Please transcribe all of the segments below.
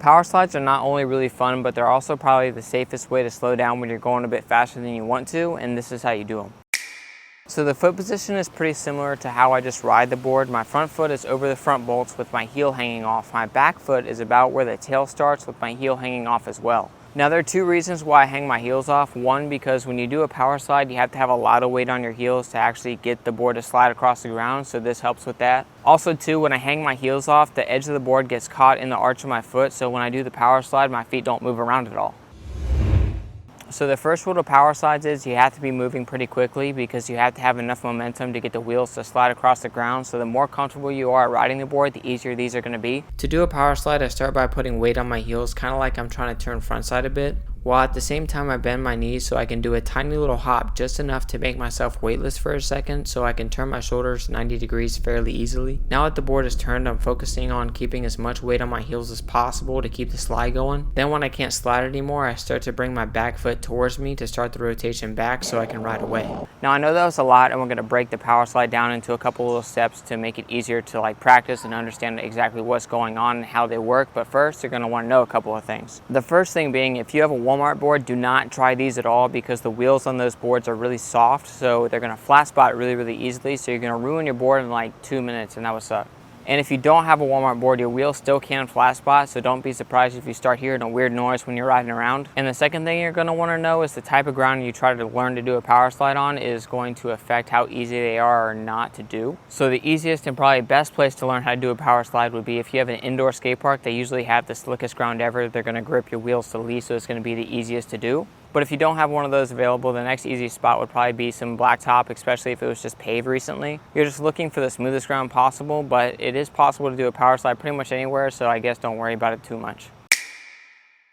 Power slides are not only really fun, but they're also probably the safest way to slow down when you're going a bit faster than you want to, and this is how you do them. So the foot position is pretty similar to how I just ride the board. My front foot is over the front bolts with my heel hanging off. My back foot is about where the tail starts with my heel hanging off as well. Now there are two reasons why I hang my heels off. One, because when you do a power slide, you have to have a lot of weight on your heels to actually get the board to slide across the ground, so this helps with that. Also too, when I hang my heels off, the edge of the board gets caught in the arch of my foot, so when I do the power slide, my feet don't move around at all. So the first rule to power slides is you have to be moving pretty quickly because you have to have enough momentum to get the wheels to slide across the ground. So the more comfortable you are riding the board, the easier these are going to be. To do a power slide, I start by putting weight on my heels, kind of like I'm trying to turn front side a bit, while at the same time I bend my knees so I can do a tiny little hop, just enough to make myself weightless for a second so I can turn my shoulders 90 degrees fairly easily. Now that the board is turned, I'm focusing on keeping as much weight on my heels as possible to keep the slide going. Then when I can't slide anymore, I start to bring my back foot towards me to start the rotation back so I can ride away. Now I know that was a lot, and we're going to break the power slide down into a couple little steps to make it easier to practice and understand exactly what's going on and how they work. But first, you're going to want to know a couple of things. The first thing being, if you have a Walmart board, do not try these at all because the wheels on those boards are really soft, so they're going to flat spot really easily, so you're going to ruin your board in like 2 minutes, and that would suck. And if you don't have a Walmart board, your wheels still can flat spot, so don't be surprised if you start hearing a weird noise when you're riding around. And the second thing you're going to want to know is the type of ground you try to learn to do a power slide on is going to affect how easy they are or not to do. So the easiest and probably best place to learn how to do a power slide would be if you have an indoor skate park. They usually have the slickest ground ever. They're going to grip your wheels to the least, so it's going to be the easiest to do. But if you don't have one of those available, the next easy spot would probably be some blacktop, especially if it was just paved recently. You're just looking for the smoothest ground possible, but it is possible to do a power slide pretty much anywhere, so I guess don't worry about it too much.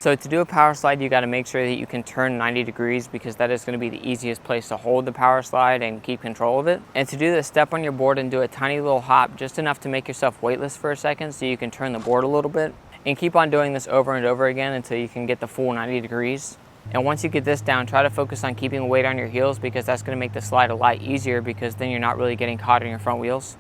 So to do a power slide, you got to make sure that you can turn 90 degrees because that is going to be the easiest place to hold the power slide and keep control of it. And to do this, step on your board and do a tiny little hop, just enough to make yourself weightless for a second so you can turn the board a little bit. And keep on doing this over and over again until you can get the full 90 degrees. And once you get this down, try to focus on keeping weight on your heels because that's going to make the slide a lot easier because then you're not really getting caught in your front wheels.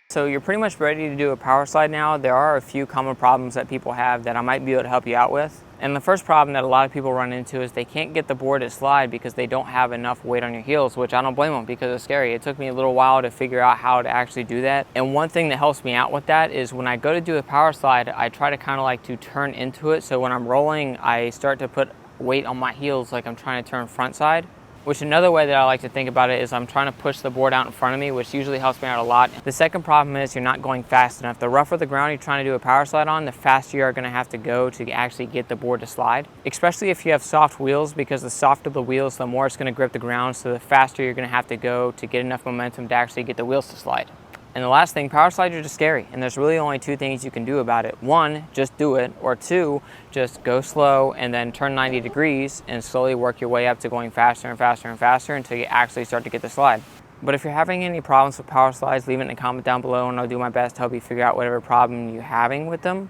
So you're pretty much ready to do a power slide now. There are a few common problems that people have that I might be able to help you out with. And the first problem that a lot of people run into is they can't get the board to slide because they don't have enough weight on your heels, which I don't blame them because it's scary. It took me a little while to figure out how to actually do that. And one thing that helps me out with that is when I go to do a power slide, I try to kind of like to turn into it. So when I'm rolling, I start to put weight on my heels like I'm trying to turn front side. Which another way that I like to think about it is I'm trying to push the board out in front of me, which usually helps me out a lot. The second problem is you're not going fast enough. The rougher the ground you're trying to do a power slide on, the faster you are going to have to go to actually get the board to slide. Especially if you have soft wheels, because the softer the wheels, the more it's going to grip the ground, so the faster you're going to have to go to get enough momentum to actually get the wheels to slide. And the last thing, power slides are just scary, and there's really only two things you can do about it. One, just do it, or two, just go slow and then turn 90 degrees and slowly work your way up to going faster and faster and faster until you actually start to get the slide. But if you're having any problems with power slides, leave it in a comment down below and I'll do my best to help you figure out whatever problem you're having with them.